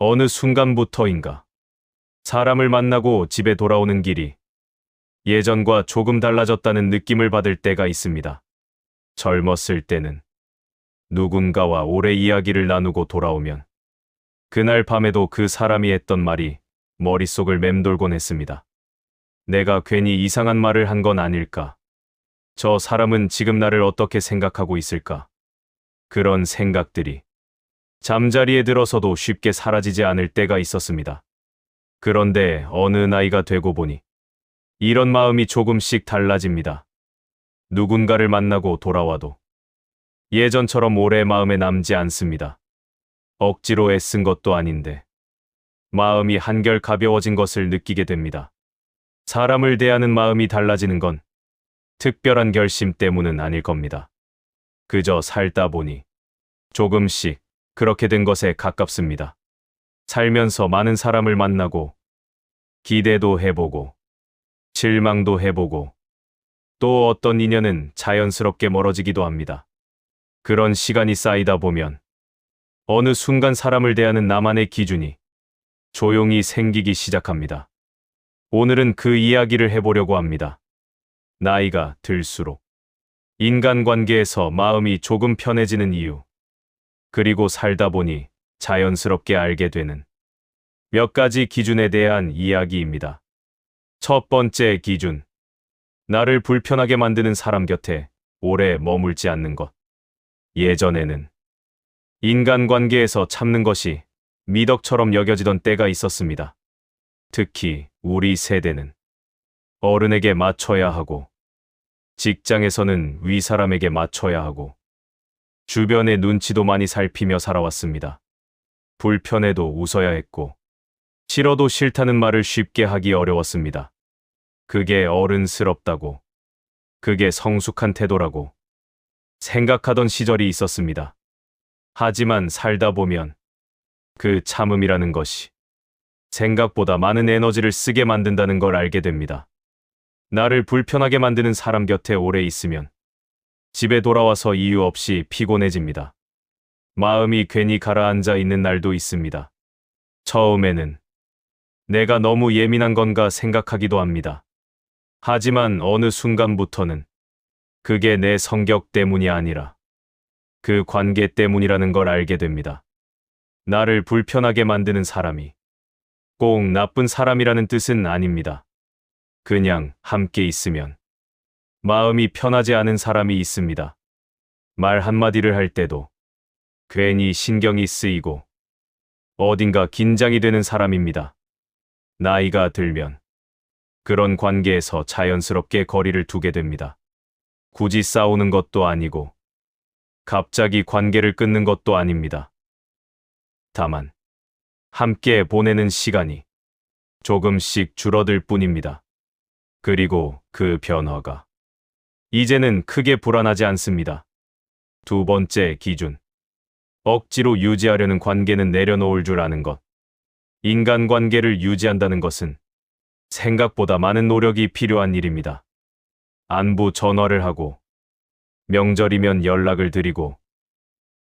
어느 순간부터인가 사람을 만나고 집에 돌아오는 길이 예전과 조금 달라졌다는 느낌을 받을 때가 있습니다. 젊었을 때는 누군가와 오래 이야기를 나누고 돌아오면 그날 밤에도 그 사람이 했던 말이 머릿속을 맴돌곤 했습니다. 내가 괜히 이상한 말을 한 건 아닐까? 저 사람은 지금 나를 어떻게 생각하고 있을까? 그런 생각들이 잠자리에 들어서도 쉽게 사라지지 않을 때가 있었습니다. 그런데 어느 나이가 되고 보니 이런 마음이 조금씩 달라집니다. 누군가를 만나고 돌아와도 예전처럼 오래 마음에 남지 않습니다. 억지로 애쓴 것도 아닌데 마음이 한결 가벼워진 것을 느끼게 됩니다. 사람을 대하는 마음이 달라지는 건 특별한 결심 때문은 아닐 겁니다. 그저 살다 보니 조금씩 그렇게 된 것에 가깝습니다. 살면서 많은 사람을 만나고 기대도 해보고 실망도 해보고 또 어떤 인연은 자연스럽게 멀어지기도 합니다. 그런 시간이 쌓이다 보면 어느 순간 사람을 대하는 나만의 기준이 조용히 생기기 시작합니다. 오늘은 그 이야기를 해보려고 합니다. 나이가 들수록 인간관계에서 마음이 조금 편해지는 이유, 그리고 살다 보니 자연스럽게 알게 되는 몇 가지 기준에 대한 이야기입니다. 첫 번째 기준, 나를 불편하게 만드는 사람 곁에 오래 머물지 않는 것. 예전에는 인간관계에서 참는 것이 미덕처럼 여겨지던 때가 있었습니다. 특히 우리 세대는 어른에게 맞춰야 하고 직장에서는 윗사람에게 맞춰야 하고 주변의 눈치도 많이 살피며 살아왔습니다. 불편해도 웃어야 했고 싫어도 싫다는 말을 쉽게 하기 어려웠습니다. 그게 어른스럽다고, 그게 성숙한 태도라고 생각하던 시절이 있었습니다. 하지만 살다 보면 그 참음이라는 것이 생각보다 많은 에너지를 쓰게 만든다는 걸 알게 됩니다. 나를 불편하게 만드는 사람 곁에 오래 있으면 집에 돌아와서 이유 없이 피곤해집니다. 마음이 괜히 가라앉아 있는 날도 있습니다. 처음에는 내가 너무 예민한 건가 생각하기도 합니다. 하지만 어느 순간부터는 그게 내 성격 때문이 아니라 그 관계 때문이라는 걸 알게 됩니다. 나를 불편하게 만드는 사람이 꼭 나쁜 사람이라는 뜻은 아닙니다. 그냥 함께 있으면 마음이 편하지 않은 사람이 있습니다. 말 한마디를 할 때도 괜히 신경이 쓰이고 어딘가 긴장이 되는 사람입니다. 나이가 들면 그런 관계에서 자연스럽게 거리를 두게 됩니다. 굳이 싸우는 것도 아니고 갑자기 관계를 끊는 것도 아닙니다. 다만 함께 보내는 시간이 조금씩 줄어들 뿐입니다. 그리고 그 변화가 이제는 크게 불안하지 않습니다. 두 번째 기준, 억지로 유지하려는 관계는 내려놓을 줄 아는 것. 인간관계를 유지한다는 것은 생각보다 많은 노력이 필요한 일입니다. 안부 전화를 하고 명절이면 연락을 드리고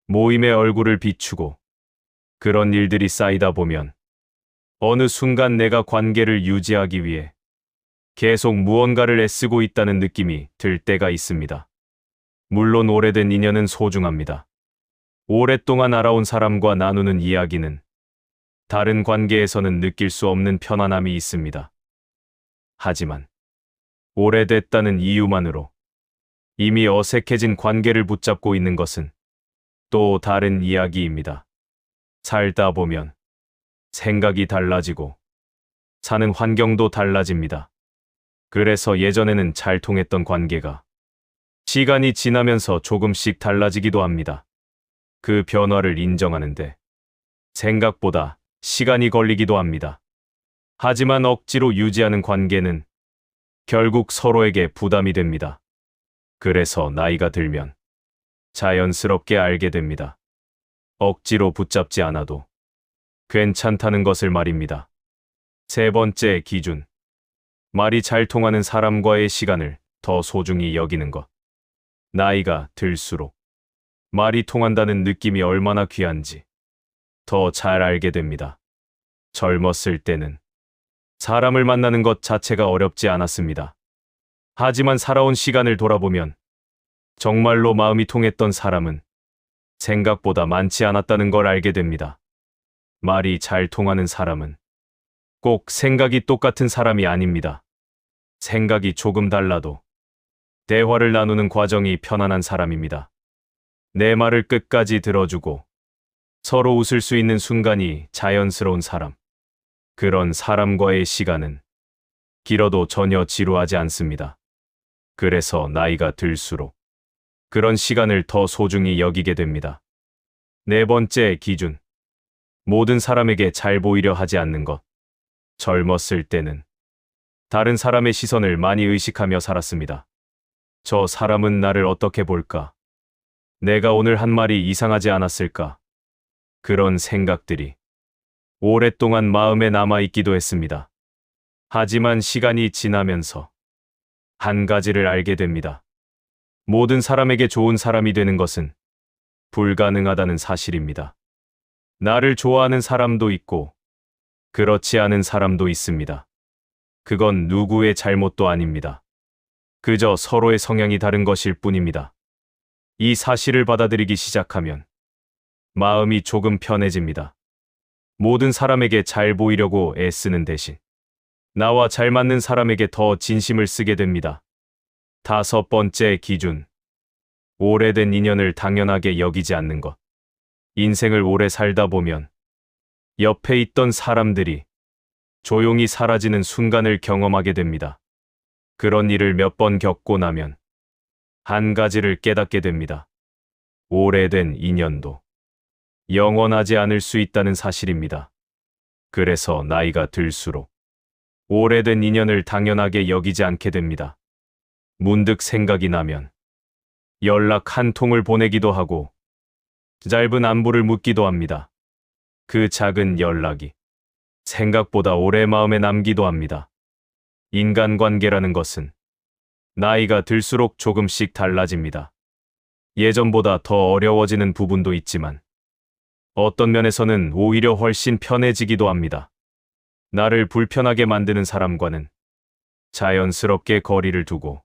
모임에 얼굴을 비추고 그런 일들이 쌓이다 보면 어느 순간 내가 관계를 유지하기 위해 계속 무언가를 애쓰고 있다는 느낌이 들 때가 있습니다. 물론 오래된 인연은 소중합니다. 오랫동안 알아온 사람과 나누는 이야기는 다른 관계에서는 느낄 수 없는 편안함이 있습니다. 하지만 오래됐다는 이유만으로 이미 어색해진 관계를 붙잡고 있는 것은 또 다른 이야기입니다. 살다 보면 생각이 달라지고 사는 환경도 달라집니다. 그래서 예전에는 잘 통했던 관계가 시간이 지나면서 조금씩 달라지기도 합니다. 그 변화를 인정하는데 생각보다 시간이 걸리기도 합니다. 하지만 억지로 유지하는 관계는 결국 서로에게 부담이 됩니다. 그래서 나이가 들면 자연스럽게 알게 됩니다. 억지로 붙잡지 않아도 괜찮다는 것을 말입니다. 세 번째 기준, 말이 잘 통하는 사람과의 시간을 더 소중히 여기는 것. 나이가 들수록 말이 통한다는 느낌이 얼마나 귀한지 더 잘 알게 됩니다. 젊었을 때는 사람을 만나는 것 자체가 어렵지 않았습니다. 하지만 살아온 시간을 돌아보면 정말로 마음이 통했던 사람은 생각보다 많지 않았다는 걸 알게 됩니다. 말이 잘 통하는 사람은 꼭 생각이 똑같은 사람이 아닙니다. 생각이 조금 달라도 대화를 나누는 과정이 편안한 사람입니다. 내 말을 끝까지 들어주고 서로 웃을 수 있는 순간이 자연스러운 사람. 그런 사람과의 시간은 길어도 전혀 지루하지 않습니다. 그래서 나이가 들수록 그런 시간을 더 소중히 여기게 됩니다. 네 번째 기준. 모든 사람에게 잘 보이려 하지 않는 것. 젊었을 때는 다른 사람의 시선을 많이 의식하며 살았습니다. 저 사람은 나를 어떻게 볼까? 내가 오늘 한 말이 이상하지 않았을까? 그런 생각들이 오랫동안 마음에 남아있기도 했습니다. 하지만 시간이 지나면서 한 가지를 알게 됩니다. 모든 사람에게 좋은 사람이 되는 것은 불가능하다는 사실입니다. 나를 좋아하는 사람도 있고 그렇지 않은 사람도 있습니다. 그건 누구의 잘못도 아닙니다. 그저 서로의 성향이 다른 것일 뿐입니다. 이 사실을 받아들이기 시작하면 마음이 조금 편해집니다. 모든 사람에게 잘 보이려고 애쓰는 대신 나와 잘 맞는 사람에게 더 진심을 쓰게 됩니다. 다섯 번째 기준. 오래된 인연을 당연하게 여기지 않는 것. 인생을 오래 살다 보면 옆에 있던 사람들이 조용히 사라지는 순간을 경험하게 됩니다. 그런 일을 몇 번 겪고 나면 한 가지를 깨닫게 됩니다. 오래된 인연도 영원하지 않을 수 있다는 사실입니다. 그래서 나이가 들수록 오래된 인연을 당연하게 여기지 않게 됩니다. 문득 생각이 나면 연락 한 통을 보내기도 하고 짧은 안부를 묻기도 합니다. 그 작은 연락이 생각보다 오래 마음에 남기도 합니다. 인간관계라는 것은 나이가 들수록 조금씩 달라집니다. 예전보다 더 어려워지는 부분도 있지만 어떤 면에서는 오히려 훨씬 편해지기도 합니다. 나를 불편하게 만드는 사람과는 자연스럽게 거리를 두고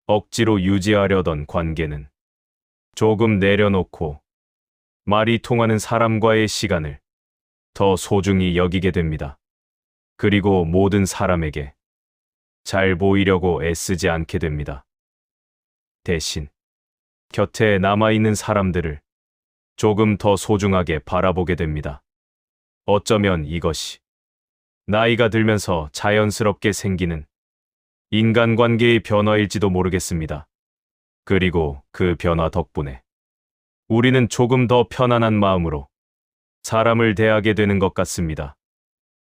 억지로 유지하려던 관계는 조금 내려놓고 말이 통하는 사람과의 시간을 더 소중히 여기게 됩니다. 그리고 모든 사람에게 잘 보이려고 애쓰지 않게 됩니다. 대신 곁에 남아있는 사람들을 조금 더 소중하게 바라보게 됩니다. 어쩌면 이것이 나이가 들면서 자연스럽게 생기는 인간관계의 변화일지도 모르겠습니다. 그리고 그 변화 덕분에 우리는 조금 더 편안한 마음으로 사람을 대하게 되는 것 같습니다.